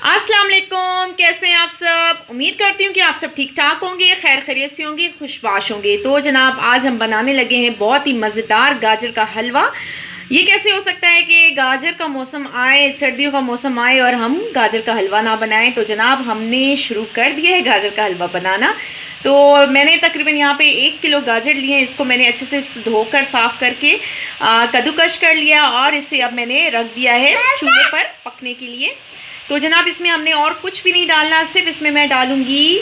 अस्सलाम वालेकुम, कैसे हैं आप सब। उम्मीद करती हूँ कि आप सब ठीक ठाक होंगे, खैर खैरियत से होंगे, खुशबाश होंगे। तो जनाब आज हम बनाने लगे हैं बहुत ही मज़ेदार गाजर का हलवा। ये कैसे हो सकता है कि गाजर का मौसम आए, सर्दियों का मौसम आए और हम गाजर का हलवा ना बनाएं। तो जनाब हमने शुरू कर दिया है गाजर का हलवा बनाना। तो मैंने तकरीबन यहाँ पे 1 किलो गाजर लिए हैं। इसको मैंने अच्छे से धोकर साफ़ करके कद्दूकश कर लिया और इसे अब मैंने रख दिया है चूल्हे पर पकने के लिए। तो जनाब इसमें हमने और कुछ भी नहीं डालना, सिर्फ इसमें मैं डालूंगी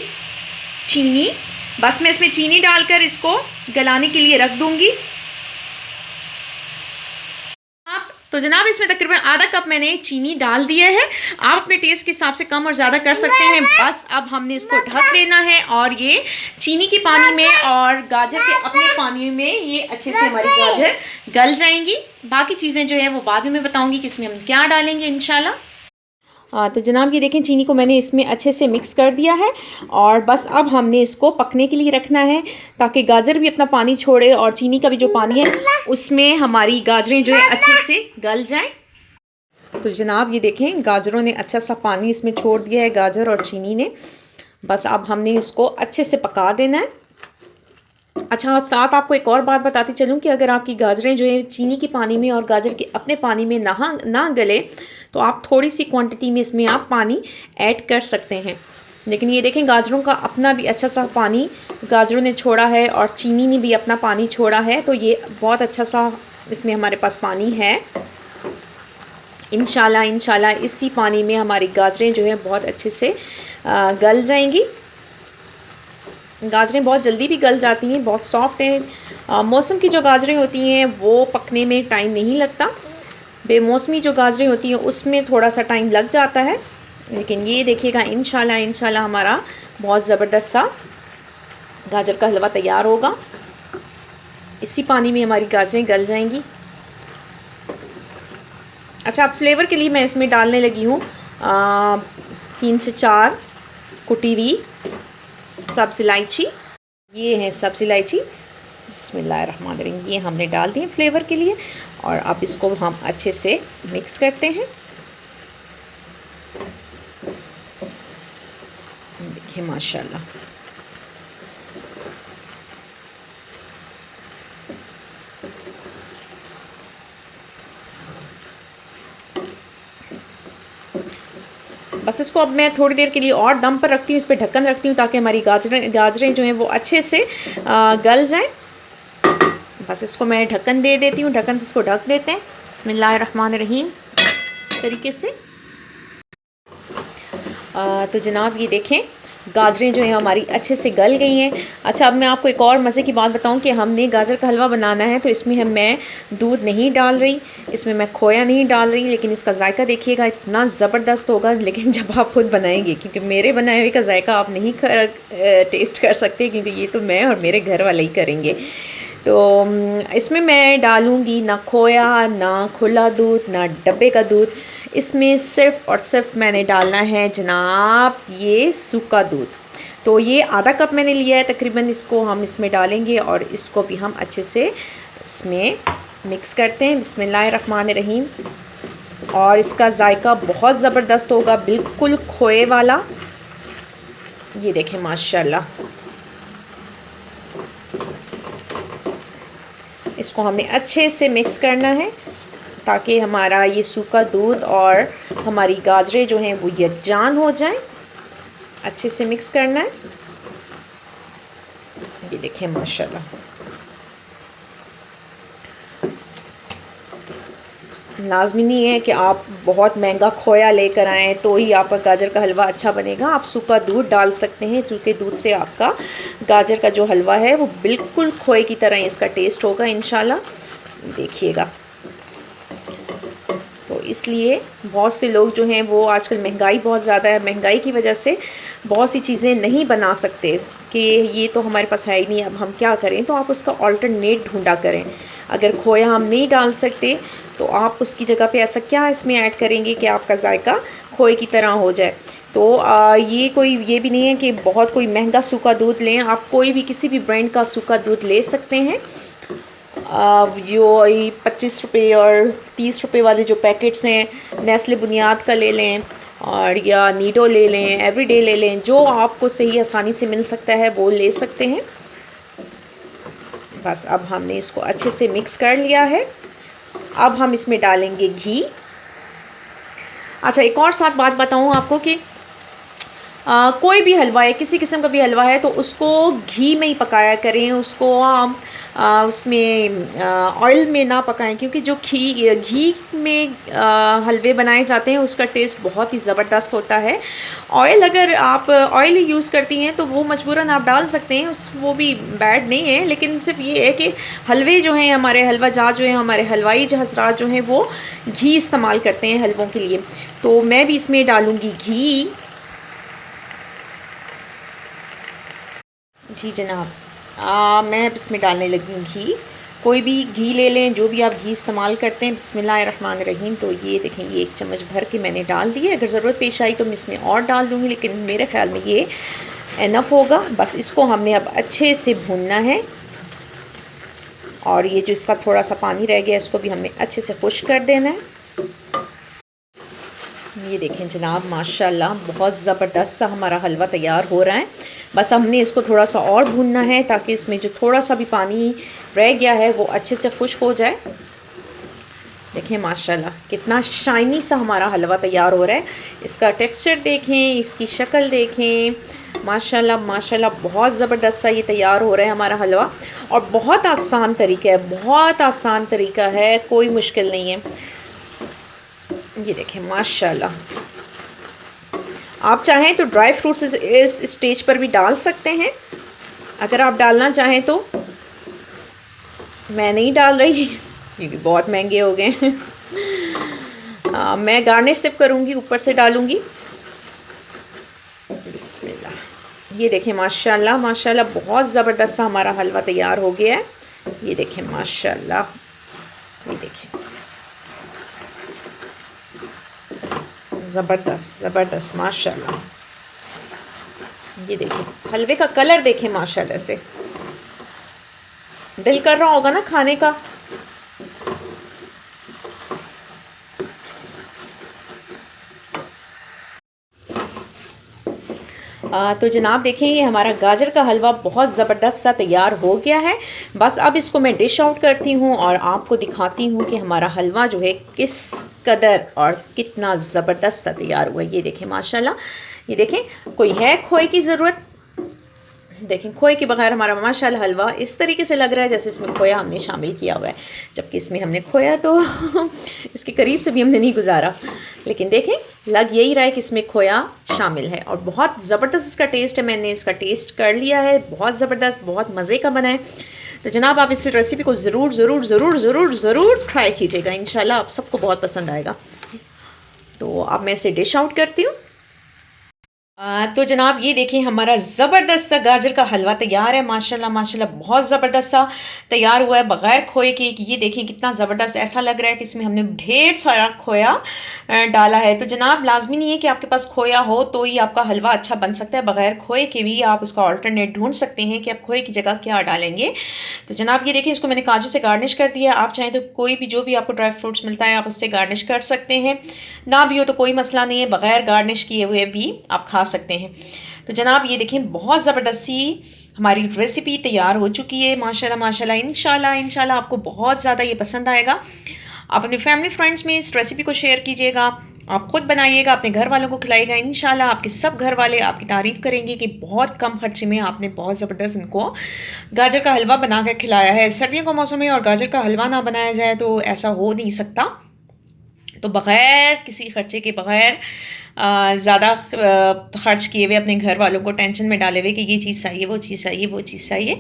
चीनी। बस मैं इसमें चीनी डालकर इसको गलाने के लिए रख दूंगी। तो जनाब इसमें तकरीबन आधा कप मैंने चीनी डाल दिया है। आप अपने टेस्ट के हिसाब से कम और ज़्यादा कर सकते हैं। बस अब हमने इसको ढक देना है और ये चीनी के पानी में और गाजर के अपने पानी में ये अच्छे से हमारी गाजर गल जाएंगी। बाकी चीज़ें जो है वो बाद में मैं बताऊंगी कि इसमें हम क्या डालेंगे इंशाल्लाह। तो जनाब ये देखें चीनी को मैंने इसमें अच्छे से मिक्स कर दिया है और बस अब हमने इसको पकने के लिए रखना है ताकि गाजर भी अपना पानी छोड़े और चीनी का भी जो पानी है उसमें हमारी गाजरें जो है अच्छे से गल जाएं। तो जनाब ये देखें गाजरों ने अच्छा सा पानी इसमें छोड़ दिया है, गाजर और चीनी ने। बस अब हमने इसको अच्छे से पका देना है। अच्छा, साथ आपको एक और बात बताती चलूँ कि अगर आपकी गाजरें जो है चीनी के पानी में और गाजर के अपने पानी में ना गले तो आप थोड़ी सी क्वांटिटी में इसमें आप पानी ऐड कर सकते हैं। लेकिन ये देखें गाजरों का अपना भी अच्छा सा पानी गाजरों ने छोड़ा है और चीनी ने भी अपना पानी छोड़ा है। तो ये बहुत अच्छा सा इसमें हमारे पास पानी है। इंशाल्लाह इसी पानी में हमारी गाजरें जो है बहुत अच्छे से गल जाएंगी। गाजरें बहुत जल्दी भी गल जाती हैं, बहुत सॉफ्ट हैं। मौसम की जो गाजरें होती हैं वो पकने में टाइम नहीं लगता। बेमौसमी जो गाजरें होती हैं उसमें थोड़ा सा टाइम लग जाता है। लेकिन ये देखिएगा इंशाल्लाह हमारा बहुत ज़बरदस्त सा गाजर का हलवा तैयार होगा। इसी पानी में हमारी गाजरें गल जाएंगी। अच्छा, फ्लेवर के लिए मैं इसमें डालने लगी हूँ 3 से 4 कुटी हुई सब्ज़ इलायची। ये है सब्ज़ इलायची, बिस्मिल्लाहिर्रहमानिर्रहीम। ये हमने डाल दिए फ्लेवर के लिए और अब इसको हम अच्छे से मिक्स करते हैं। देखिए माशाल्लाह बस इसको अब मैं थोड़ी देर के लिए और दम पर रखती हूँ, इस पर ढक्कन रखती हूँ ताकि हमारी गाजरें जो हैं वो अच्छे से गल जाएं। बस इसको मैं ढक्कन दे देती हूँ, ढक्कन से इसको ढक देते हैं। बिस्मिल्लाहिर्रहमानिर्रहीम इस तरीके से। तो जनाब ये देखें गाजरें जो हैं हमारी अच्छे से गल गई हैं। अच्छा, अब मैं आपको एक और मज़े की बात बताऊं कि हमने गाजर का हलवा बनाना है तो इसमें मैं दूध नहीं डाल रही, इसमें मैं खोया नहीं डाल रही। लेकिन इसका जायका देखिएगा इतना ज़बरदस्त होगा। लेकिन जब आप खुद बनाएंगे, क्योंकि मेरे बनाए हुए का जायका आप नहीं टेस्ट कर सकते, क्योंकि ये तो मैं और मेरे घर वाले ही करेंगे। तो इसमें मैं डालूँगी ना खोया, ना खुला दूध, ना डब्बे का दूध। इसमें सिर्फ़ और सिर्फ मैंने डालना है जनाब ये सूखा दूध। तो ये आधा कप मैंने लिया है तकरीबन, इसको हम इसमें डालेंगे और इसको भी हम अच्छे से इसमें मिक्स करते हैं। बिस्मिल्लाहिर्रहमानिर्रहीम। और इसका जायका बहुत ज़बरदस्त होगा, बिल्कुल खोए वाला। ये देखें माशाल्लाह। इसको हमने अच्छे से मिक्स करना है ताकि हमारा ये सूखा दूध और हमारी गाजरें जो हैं वो यकजान हो जाएं। अच्छे से मिक्स करना है। ये देखें माशाल्लाह लाजमी नहीं है कि आप बहुत महंगा खोया लेकर आएँ तो ही आपका गाजर का हलवा अच्छा बनेगा। आप सूखा दूध डाल सकते हैं, सूखे दूध से आपका गाजर का जो हलवा है वो बिल्कुल खोए की तरह इसका टेस्ट होगा इंशाल्लाह। देखिएगा, तो इसलिए बहुत से लोग जो हैं वो आजकल महंगाई बहुत ज़्यादा है, महंगाई की वजह से बहुत सी चीज़ें नहीं बना सकते कि ये तो हमारे पास है ही नहीं, अब हम क्या करें। तो आप उसका ऑल्टरनेट ढूंढा करें। अगर खोया हम नहीं डाल सकते तो आप उसकी जगह पे ऐसा क्या इसमें ऐड करेंगे कि आपका जायका खोए की तरह हो जाए। तो ये भी नहीं है कि बहुत कोई महंगा सूखा दूध लें। आप कोई भी किसी भी ब्रांड का सूखा दूध ले सकते हैं। जो 25 रुपये और 30 रुपये वाले जो पैकेट्स हैं, नेस्ले बुनियाद का ले लें और या नीडो ले लें, एवरीडे ले लें, जो आपको सही आसानी से मिल सकता है वो ले सकते हैं। बस अब हमने इसको अच्छे से मिक्स कर लिया है। अब हम इसमें डालेंगे घी। अच्छा, एक और साथ बात बताऊँ आपको कि कोई भी हलवा है, किसी किस्म का भी हलवा है, तो उसको घी में ही पकाया करें, उसको उसमें ऑयल में ना पकाएं, क्योंकि जो घी में हलवे बनाए जाते हैं उसका टेस्ट बहुत ही ज़बरदस्त होता है। ऑयल, अगर आप ऑयल ही यूज़ करती हैं तो वो मजबूरन आप डाल सकते हैं, वो भी बैड नहीं है, लेकिन सिर्फ ये है कि हलवे जो हैं, हमारे हलवा जार जो हैं, हमारे हलवाई हज़रात जो हैं, वो घी इस्तेमाल करते हैं हलवों के लिए। तो मैं भी इसमें डालूँगी घी। जी जनाब, मैं अब इसमें डालने लगी हूँ घी। कोई भी घी ले लें, जो भी आप घी इस्तेमाल करते हैं। बिस्मिल्लाहिर्रहमानिर्रहीम। तो ये देखें, ये 1 चम्मच भर के मैंने डाल दिए। अगर ज़रूरत पेश आई तो मैं इसमें और डाल दूँगी, लेकिन मेरे ख़्याल में ये इनफ होगा। बस इसको हमने अब अच्छे से भूनना है, और ये जो इसका थोड़ा सा पानी रह गया इसको भी हमने अच्छे से खुश्क कर देना है। ये देखें जनाब, माशाल्लाह बहुत ज़बरदस्त सा हमारा हलवा तैयार हो रहा है। बस हमने इसको थोड़ा सा और भूनना है, ताकि इसमें जो थोड़ा सा भी पानी रह गया है वो अच्छे से खुश्क हो जाए। देखें माशाल्लाह कितना शाइनी सा हमारा हलवा तैयार हो रहा है। इसका टेक्सचर देखें, इसकी शक्ल देखें, माशाल्लाह माशाल्लाह बहुत ज़बरदस्त सा ये तैयार हो रहा है हमारा हलवा। और बहुत आसान तरीका है, बहुत आसान तरीका है, कोई मुश्किल नहीं है। ये देखें माशाल्लाह। आप चाहें तो ड्राई फ्रूट्स इस स्टेज पर भी डाल सकते हैं, अगर आप डालना चाहें तो। मैं नहीं डाल रही क्योंकि बहुत महंगे हो गए हैं। मैं गार्निश सिर्फ करूँगी, ऊपर से डालूँगी। बिस्मिल्लाह। ये देखें माशाल्लाह माशाल्लाह बहुत ज़बरदस्त सा हमारा हलवा तैयार हो गया है। ये देखें माशाल्लाह, ये देखें ज़बरदस्त ज़बरदस्त माशाल्लाह। ये देखें हलवे का कलर देखें माशाल्लाह से, दिल कर रहा होगा ना खाने का। तो जनाब देखें, ये हमारा गाजर का हलवा बहुत ज़बरदस्त सा तैयार हो गया है। बस अब इसको मैं डिश आउट करती हूँ और आपको दिखाती हूँ कि हमारा हलवा जो है किस कदर और कितना ज़बरदस्त सा तैयार हुआ है। ये देखें माशाल्लाह, ये देखें कोई है खोए की ज़रूरत। देखें खोए के बगैर हमारा माशाल्लाह हलवा इस तरीके से लग रहा है जैसे इसमें खोया हमने शामिल किया हुआ है, जबकि इसमें हमने खोया तो इसके करीब से भी हमने नहीं गुजारा, लेकिन देखें लग यही रहा है कि इसमें खोया शामिल है। और बहुत ज़बरदस्त इसका टेस्ट है, मैंने इसका टेस्ट कर लिया है, बहुत ज़बरदस्त, बहुत मज़े का बना है। तो जनाब आप इस रेसिपी को ज़रूर ज़रूर ज़रूर ज़रूर ज़रूर ट्राई कीजिएगा, इंशाल्लाह आप सबको बहुत पसंद आएगा। तो अब मैं इसे डिश आउट करती हूँ। तो जनाब ये देखिए हमारा ज़बरदस्त सा गाजर का हलवा तैयार है, माशाल्लाह माशाल्लाह बहुत ज़बरदस्त सा तैयार हुआ है बग़ैर खोए के। ये देखें कितना ज़बरदस्त, ऐसा लग रहा है कि इसमें हमने ढेर सारा खोया डाला है। तो जनाब लाजमी नहीं है कि आपके पास खोया हो तो ही आपका हलवा अच्छा बन सकता है, बग़ैर खोए के भी आप उसका ऑल्टरनेट ढूंढ सकते हैं कि आप खोए की जगह क्या डालेंगे। तो जनाब ये देखिए इसको मैंने काजू से गार्निश कर दिया। आप चाहें तो कोई भी जो भी आपको ड्राई फ्रूट्स मिलता है आप उससे गार्निश कर सकते हैं, ना भी हो तो कोई मसला नहीं है, बग़ैर गार्निश किए हुए भी आप खा सकते हैं। तो जनाब ये देखें बहुत ज़बरदस्ती हमारी रेसिपी तैयार हो चुकी है, माशाल्लाह माशाल्लाह। इंशाल्लाह इंशाल्लाह आपको बहुत ज़्यादा ये पसंद आएगा। आप अपने फैमिली फ्रेंड्स में इस रेसिपी को शेयर कीजिएगा, आप ख़ुद बनाइएगा, अपने घर वालों को खिलाइएगा। इंशाल्लाह आपके सब घर वाले आपकी तारीफ़ करेंगे कि बहुत कम खर्चे में आपने बहुत ज़बरदस्त इनको गाजर का हलवा बना कर खिलाया है। सर्दियों का मौसम है और गाजर का हलवा ना बनाया जाए तो ऐसा हो नहीं सकता। तो बग़ैर किसी ख़र्चे के, बग़ैर ज़्यादा ख़र्च किए हुए, अपने घर वालों को टेंशन में डाले हुए कि ये चीज़ चाहिए, वो चीज़ चाहिए, वो चीज़ चाहिए,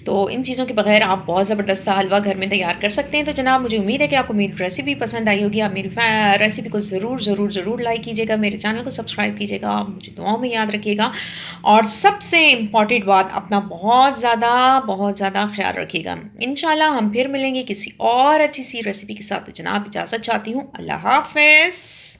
तो इन चीज़ों के बग़ैर आप बहुत ज़बरदस्त सा हलवा घर में तैयार कर सकते हैं। तो जनाब मुझे उम्मीद है कि आपको मेरी रेसिपी पसंद आई होगी। आप मेरी रेसिपी को ज़रूर ज़रूर ज़रूर लाइक कीजिएगा, मेरे चैनल को सब्सक्राइब कीजिएगा, मुझे दुआओं में याद रखिएगा, और सबसे इम्पॉर्टेंट बात, अपना बहुत ज़्यादा ख्याल रखिएगा। इंशाल्लाह हम फिर मिलेंगे किसी और अच्छी सी रेसिपी के साथ। तो जनाब इजाज़त चाहती हूँ, अल्लाह हाफ़िज़।